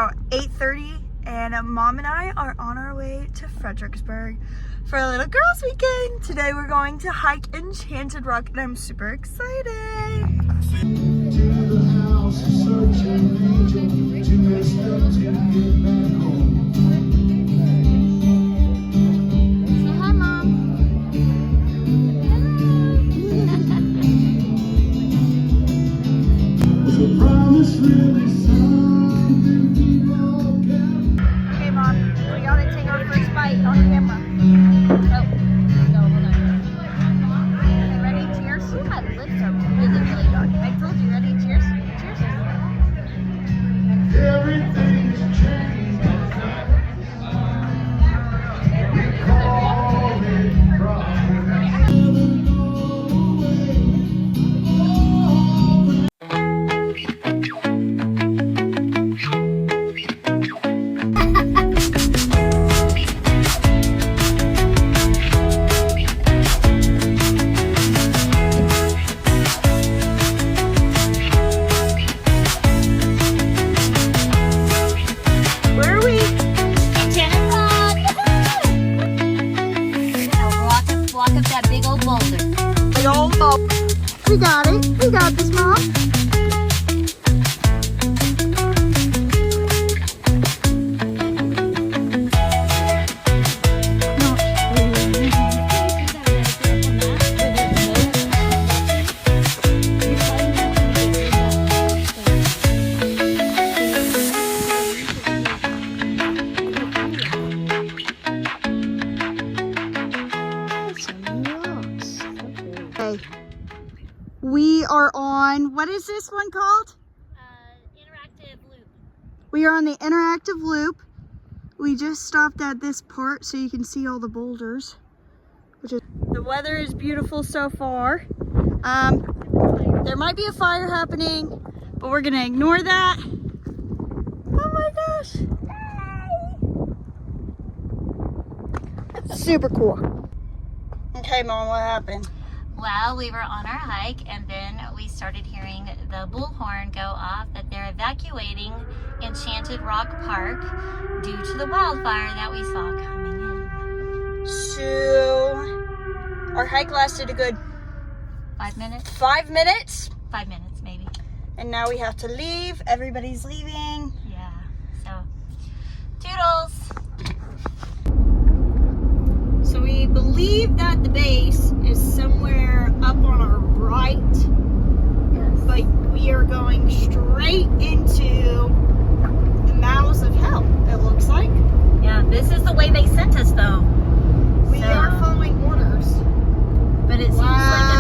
about 8:30 and Mom and I are on our way to Fredericksburg for a little girls weekend. Today we're going to hike Enchanted Rock and I'm super excited. Okay, Mom, we gotta take our first bite on camera. Oh, no, hold on. Okay, ready? Cheers. Ooh, my lips are really, really dark. I told you, ready? Cheers. Cheers. Everything's changed. We call it pride. We got it. We got this, Mom. We are on, what is this one called? Interactive loop. We are on the interactive loop. We just stopped at this part so you can see all the boulders. The weather is beautiful so far. There might be a fire happening, but we're gonna ignore that. Oh my gosh. That's super cool. Okay, Mom, what happened? Well, we were on our hike and then we started hearing the bullhorn go off that they're evacuating Enchanted Rock Park due to the wildfire that we saw coming in. So, our hike lasted a good 5 minutes? 5 minutes. 5 minutes maybe. And now we have to leave. Everybody's leaving. Yeah, so toodles. So we believe that the base is somewhere up on our right. Yes. But we are going straight into the mouths of hell, it looks like. Yeah, this is the way they sent us though. We are following orders. But it seems like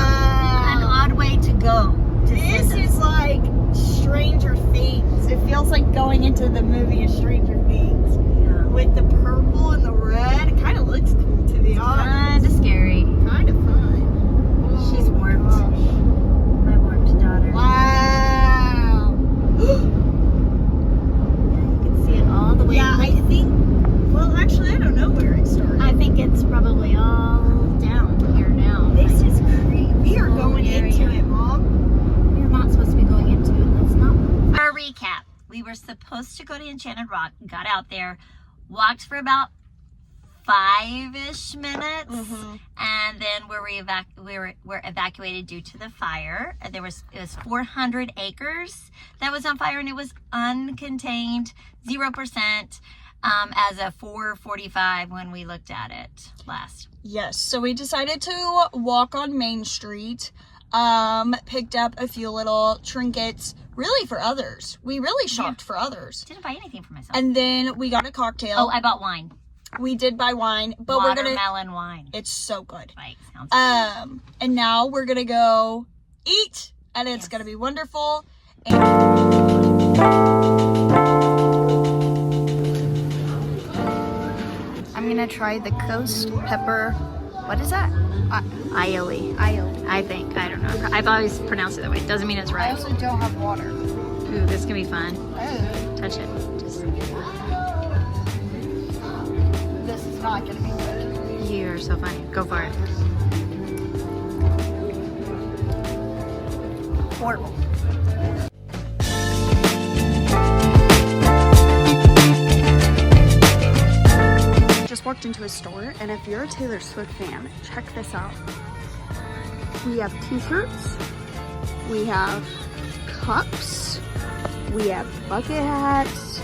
an odd way to go. This is like Stranger Things. It feels like going into the movie of Stranger Things. Yeah. With the purple and the red. It kind of looks cool, to be honest. Kind of scary. Kind of fun. Oh, She's warped. My warped daughter. Wow. You can see it all the way. Yeah, I think, well, actually, I don't know where it started. I think it's probably all down here now. This is creepy. We are going area. into it, Mom. We're not supposed to be going into it. That's not. For a recap, we were supposed to go to Enchanted Rock, got out there, walked for about 5-ish minutes, and then we're evacuated due to the fire. It was 400 acres that was on fire, and it was uncontained, 0%. As a 4:45 when we looked at it last. Yes, so we decided to walk on Main Street. Picked up a few little trinkets, really for others. We really shopped for others. Didn't buy anything for myself. And then we got a cocktail. Oh, I bought wine. We did buy wine, but Watermelon wine. It's so good. Right, sounds good. And now we're gonna go eat, and it's gonna be wonderful. And I'm gonna try the Coast Pepper. What is that? Aioli. I think. I don't know. I've always pronounced it that way. Doesn't mean it's I right. also don't have water. Ooh, this can be fun. Oh, Touch it. Just, this is not gonna be good. you're so funny. Go for it. Horrible. walked into a store, and if you're a Taylor Swift fan, check this out. We have t-shirts, we have cups, we have bucket hats,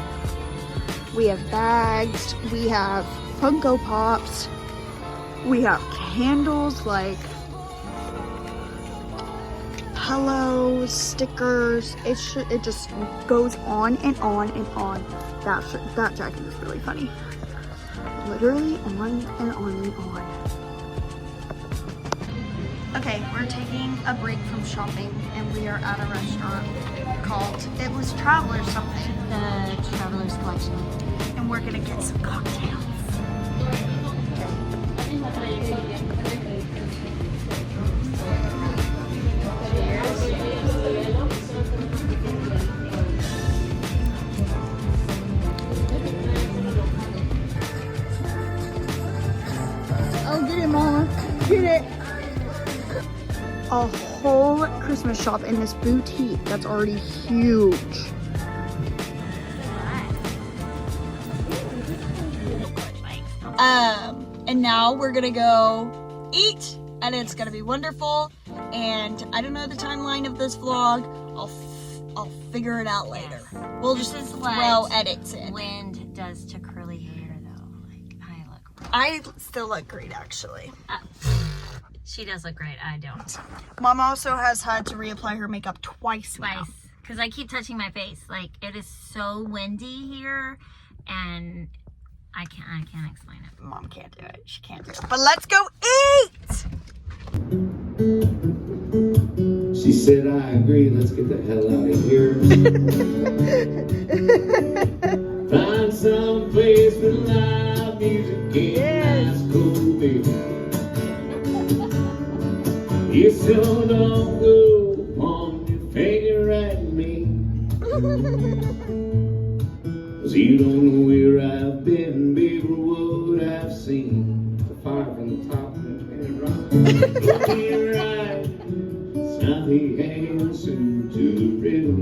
we have bags, we have Funko Pops, we have candles like pillows, stickers. It just goes on and on and on. That jacket is really funny. Literally on and on and on. Okay, we're taking a break from shopping and we are at a restaurant called, it was Traveler's something. The Traveler's Collection. And we're gonna get some cocktails. Oh, get it, Mama. Get it. A whole Christmas shop in this boutique that's already huge. And now we're gonna go eat, and it's gonna be wonderful. And I don't know the timeline of this vlog. I'll figure it out later. We'll just throw edits in. Wind does to curly hair, though. Like, I still look great, actually. she does look great. I don't. Mom also has had to reapply her makeup twice now. Because I keep touching my face. Like, it is so windy here, and I can't explain it. Mom can't do it. She can't do it. But let's go eat! She said, I agree, let's get the hell out of here. Find some place with live music and nice cool beer. You still don't go on your finger at me. 'Cause you don't know where I've been, baby, or what I've seen. The fire from the top and the rock. You're right. It's not the answer to the riddle.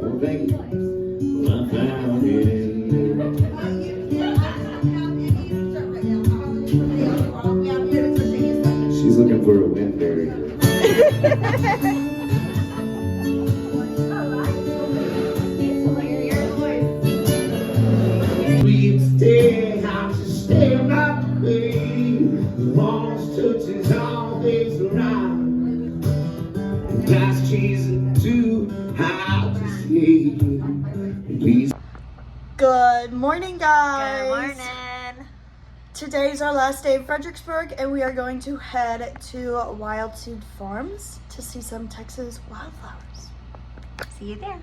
Oh, baby, well, I found it in there. She's looking for a wind barrier. We stay, how to stay right away. Walls touches always around. Glass cheese too hard to see. Please. Good morning, guys. Good morning. Today's our last day in Fredericksburg, and we are going to head to Wildfire Farms to see some Texas wildflowers. See you there.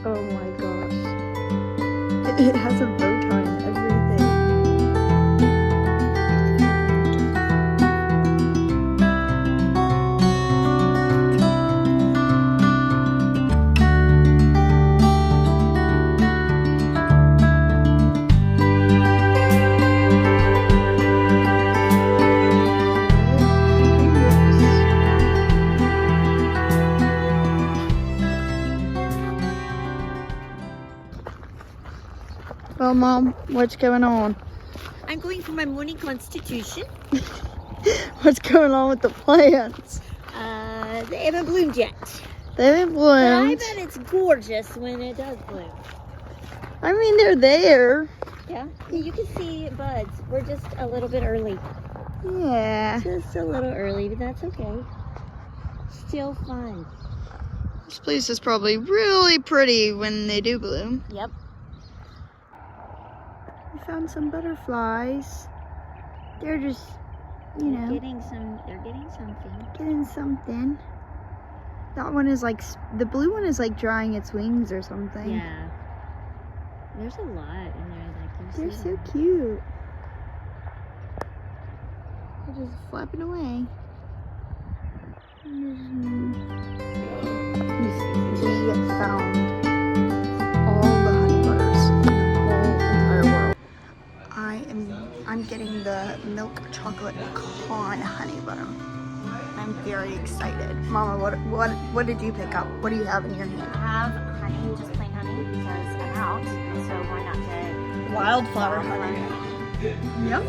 Oh my gosh. It has a bow tie and everything. Well, Mom, what's going on? I'm going for my morning constitution. What's going on with the plants? They haven't bloomed yet. They haven't But I bloomed. bet it's gorgeous when it does bloom. I mean, they're there. Yeah, you can see buds. We're just a little bit early. Yeah. Just a little early, but that's okay. Still fun. This place is probably really pretty when they do bloom. Yep. We found some butterflies. They're just, you know, They're getting something. getting something. That one is like, the blue one is like drying its wings or something. Yeah. There's a lot in there that you They're see. so cute. They're just flapping away. We found all the honey butters in the whole entire world. I'm getting the milk chocolate pecan honey butter. I'm very excited. Mama, what did you pick up? What do you have in your hand? I have honey, just plain honey, because I'm out. So why not get Wildflower honey. Yep.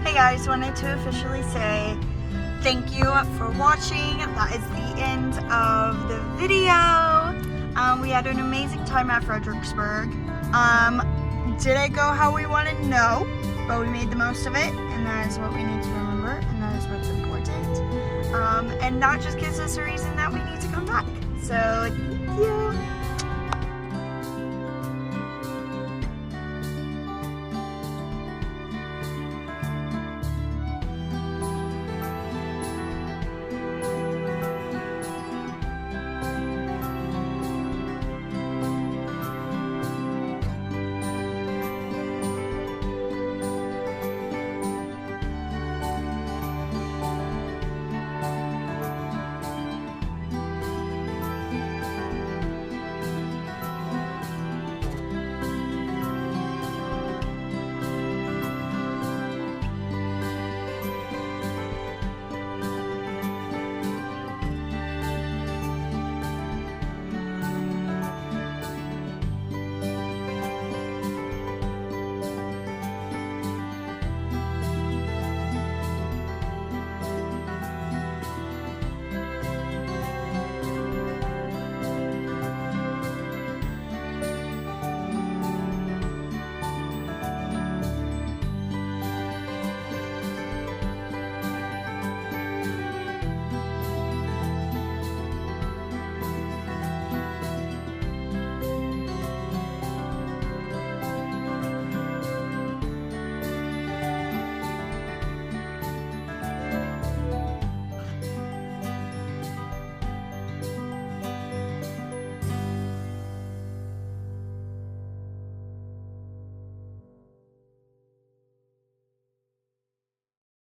Hey guys, wanted to officially say thank you for watching. That is the end of the video. We had an amazing time at Fredericksburg. Did it go how we wanted? No, but we made the most of it, and that is what we need to remember, and that is what's important. And that just gives us a reason that we need to come back. So thank you.